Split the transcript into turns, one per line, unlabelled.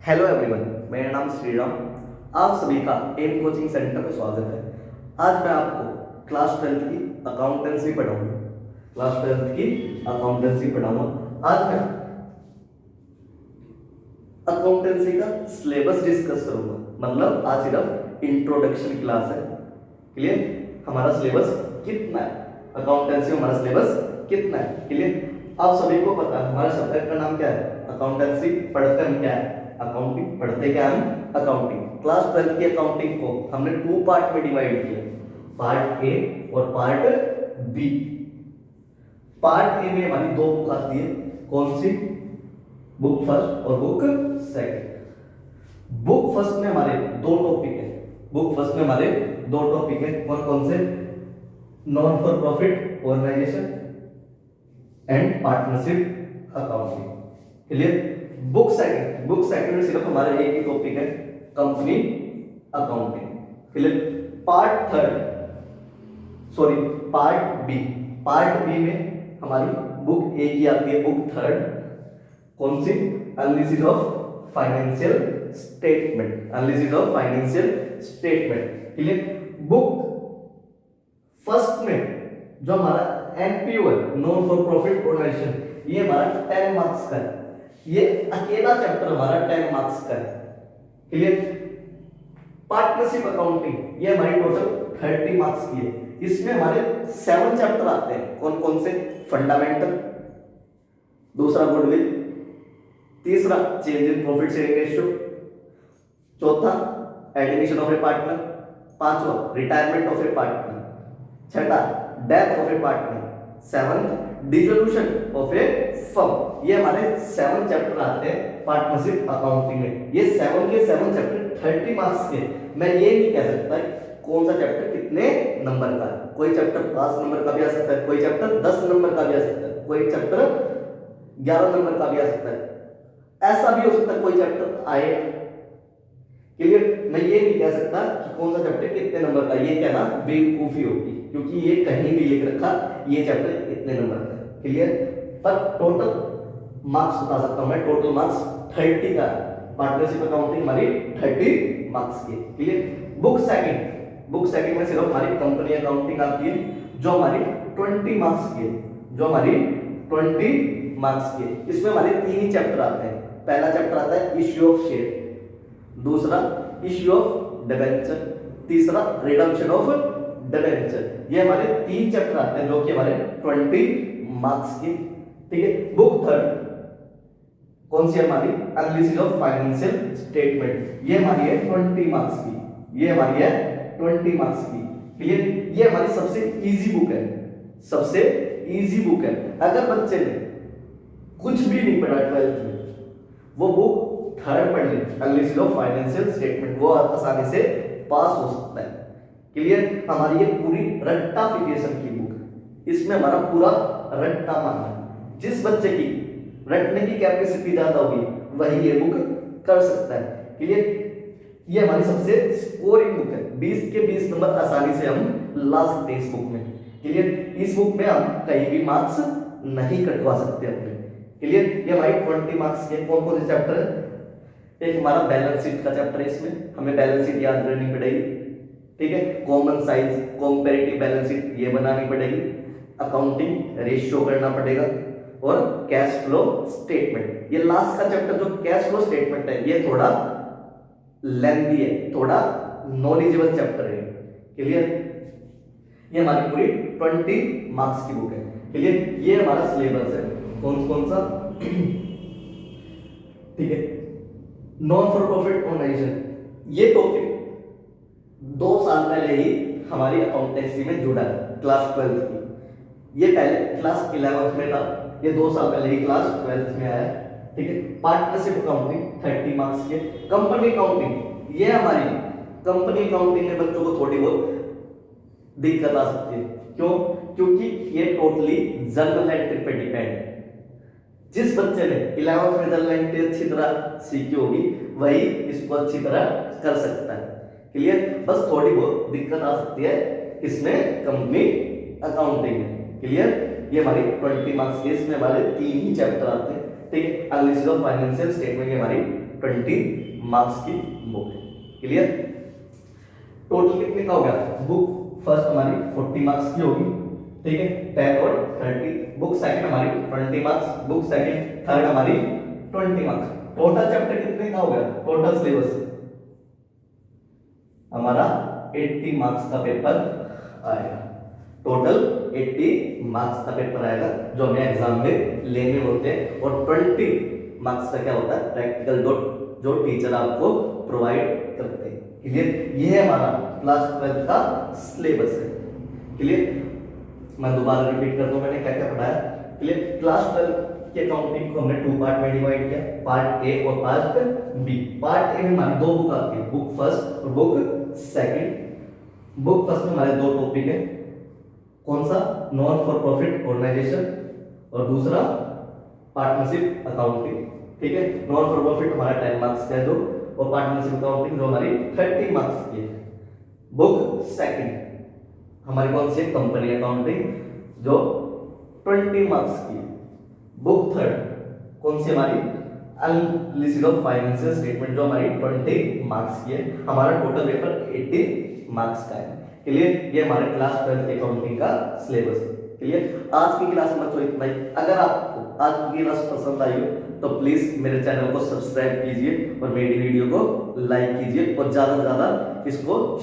Hello everyone, मेरा नाम श्रीराम। आप सभी का एम कोचिंग सेंटर में स्वागत है। आज मैं आपको क्लास 12 की अकाउंटेंसी पढ़ाऊंगा। आज मैं अकाउंटेंसी का सिलेबस डिस्कस करूंगा। मतलब आज सिर्फ इंट्रोडक्शन क्लास है। क्लियर? हमारा सिलेबस कितना है, अकाउंटेंसी में हमारा सिलेबस कितना है, क्लियर? आप सभी को पता है हमारे सब्जेक्ट का नाम क्या है, अकाउंटेंसी। पढ़ते हम क्या है, अकाउंटिंग। पढ़ते क्या हम, अकाउंटिंग। क्लास 12 की अकाउंटिंग को हमने 2 पार्ट में डिवाइड किया, पार्ट ए और पार्ट बी। पार्ट ए में हमारी 2 बुक आती है। कौन सी? बुक फर्स्ट और बुक सेकंड। बुक फर्स्ट में हमारे 2 टॉपिक है। और कौन से? Non for profit organization and partnership accounting. Clear? Book second में सिर्फ हमारा एक ही टॉपिक है, company accounting. Clear? Part B में हमारी बुक ए की आती है, बुक थर्ड। कौन सी? Analysis of financial statement. Clear? Book first में जो हमारा एनपीओ है, नॉन फॉर प्रॉफिट ऑर्गेनाइजेशन, ये हमारा 10 मार्क्स का है। ये अकेला चैप्टर हमारा 10 मार्क्स का है। क्लियर? पार्टनरशिप अकाउंटिंग ये हमारी टोटल 30 मार्क्स की है। इसमें हमारे 7 चैप्टर आते हैं। कौन कौन से? फंडामेंटल, दूसरा गुडविल, तीसरा change in profit sharing ratio, चौथा एडमिशन ऑफ ए पार्टनर, पांचवा रिटायरमेंट ऑफ ए पार्टनर, छठा death of A partner, 7th dissolution of A firm. ये हमारे 7 चैप्टर आते हैं पार्टनरशिप अकाउंटिंग में। ये 7 के 7 चैप्टर 30 मार्क्स के। मैं ये नहीं कह सकता कौन सा चैप्टर कितने नंबर का है। कोई चैप्टर 5 नंबर का भी आ सकता है, कोई चैप्टर 10 नंबर का भी आ सकता है, कोई चैप्टर 11 नंबर का भी आ सकता है। ऐसा भी हो सकता है कोई चैप्टर आए। क्लियर? मैं ये नहीं कह सकता कि कौन सा चैप्टर कितने नंबर का। ये कहना बेवकूफी होगी, क्योंकि ये कहीं भी लिख रखा ये चैप्टर इतने नंबर का है। क्लियर? पर टोटल मार्क्स बता सकता हूं मैं। टोटल मार्क्स 30 का। पार्टनरशिप अकाउंटिंग हमारी 30 मार्क्स की। क्लियर? बुक सेकंड में सिर्फ हमारी कंपनी अकाउंटिंग आती है, जो हमारी 20 मार्क्स की है। इसमें हमारे 3 ही चैप्टर आते हैं। पहला चैप्टर आता है इश्यू ऑफ शेयर, दूसरा इश्यू ऑफ डिबेंचर, तीसरा रिडम्पशन ऑफ डिबेंचर। ये हमारे 3 चैप्टर आते हैं, जो कि हमारे 20 मार्क्स की। ठीक है? बुक थर्ड कौन सी? हमारी एनालिसिस ऑफ फाइनेंशियल स्टेटमेंट। ये हमारी है 20 मार्क्स की। क्लियर? ये हमारी सबसे इजी बुक है। अगर बच्चे ने कुछ भी नहीं पढ़ा 12th में, वो बुक थर्ड पढ़ ले, एनालिसिस ऑफ फाइनेंशियल स्टेटमेंट, वो आसानी से पास हो सकता है। क्लियर? हमारी ये पूरी रट्टाफिकेशन की बुक है। इसमें हमारा पूरा रट्टा मारना है। जिस बच्चे की रटने की कैपेसिटी ज्यादा होगी वही ये बुक कर सकता है। क्लियर? ये हमारी सबसे स्कोरिंग बुक है। 20 के 20 नंबर आसानी से हम ला सकते हैं इस बुक में। क्लियर? इस बुक में हम कहीं भी मार्क्स नहीं कटवा सकते अपने। क्लियर? ये हमारी 20 मार्क्स के। कौन कौन से चैप्टर है? एक हमारा बैलेंस शीट का चैप्टर है। इसमें हमें बैलेंस शीट याद करनी पड़ेगी। ठीक है? Common size, comparative balance sheet ये बनानी पड़ेगी। अकाउंटिंग रेशियो करना पड़ेगा और कैश फ्लो स्टेटमेंट। ये लास्ट का चैप्टर जो कैश फ्लो स्टेटमेंट है, ये थोड़ा लेंथी है, थोड़ा नॉलेजेबल चैप्टर है। क्लियर? ये हमारी पूरी 20 मार्क्स की बुक है। क्लियर? ये हमारा सिलेबस है। कौन सा? ठीक है? नॉन फॉर प्रॉफिट ऑर्गेनाइजेशन, ये टॉपिक 2 साल पहले ही हमारी अकाउंटेंसी में जुड़ा है, क्लास 12 की। ये पहले क्लास 11th में था, ये 2 साल पहले ही क्लास 12th में आया। ठीक है? पार्टनरशिप अकाउंटिंग 30 मार्क्स के। कंपनी अकाउंटिंग, ये हमारी कंपनी अकाउंटिंग में बच्चों को थोड़ी बहुत दिक्कत आ सकती है। क्यों? क्योंकि ये टोटली जर्नल एंट्री पे डिपेंड है। जिस बच्चे ने 11th में जर्नल एंट्री अच्छी तरह सीखी होगी वही इसको अच्छी तरह कर सकता है। क्लियर? बस थोड़ी बहुत दिक्कत आ सकती है इसमें, कंपनी अकाउंटिंग में। क्लियर? ये हमारी 20 मार्क्स के। इसमें हमारे 3 ही चैप्टर आते हैं। ठीक है? एनालिसिस ऑफ फाइनेंशियल स्टेटमेंट हमारी 20 मार्क्स की बुक है। क्लियर? टोटल कितने का हो गया? बुक फर्स्ट हमारी 40 मार्क्स की होगी, ठीक है, 10 और 30। बुक सेकंड हमारी 20 मार्क्स, बुक सेकंड थर्ड हमारी 20 मार्क्स। टोटल चैप्टर कितने का हो गया? टोटल सिलेबस हमारा 80 मार्क्स का पेपर आएगा। टोटल 80 मार्क्स का पेपर आएगा जो हमें एग्जाम में लेने होते हैं, और 20 मार्क्स का क्या होता है? प्रैक्टिकल जो टीचर आपको प्रोवाइड करते हैं। क्लियर? ये है हमारा क्लास 12 का सिलेबस है। क्लियर? मैं दोबारा रिपीट करता हूं, मैंने क्या क्या पढ़ाया। क्लियर? क्लास 12 की अकाउंटिंग को हमने 2 पार्ट में डिवाइड किया, पार्ट ए और पार्ट बी। पार्ट ए में हमारी 2 बुक आती है, बुक फर्स्ट और बुक सेकंड। बुक फर्स्ट में हमारे 2 टॉपिक है, कौन सा? नॉन फॉर प्रॉफिट ऑर्गेनाइजेशन और दूसरा पार्टनरशिप अकाउंटिंग। ठीक है, नॉन फॉर प्रॉफिट हमारा 10 मार्क्स का है जो, और पार्टनरशिप अकाउंटिंग जो हमारी 30 मार्क्स की है। बुक सेकंड हमारी कौन सी है? कंपनी अकाउंटिंग जो 20 मार्क्स की है। बुक थर्ड कौन सी हमारी? एनालिसिस ऑफ फाइनेंशियल स्टेटमेंट जो हमारी 20 मार्क्स की है। हमारा टोटल पेपर 80 मार्क्स का है। क्लियर? ये हमारे क्लास 12 के अकाउंटिंग का सिलेबस है। क्लियर? आज की क्लास में तो इतना ही। अगर आपको आज की क्लास पसंद आई हो तो प्लीज मेरे चैनल को सब्सक्राइब कीजिए और मेरी वीडियो को लाइक कीजिए और ज्यादा से ज्यादा इसको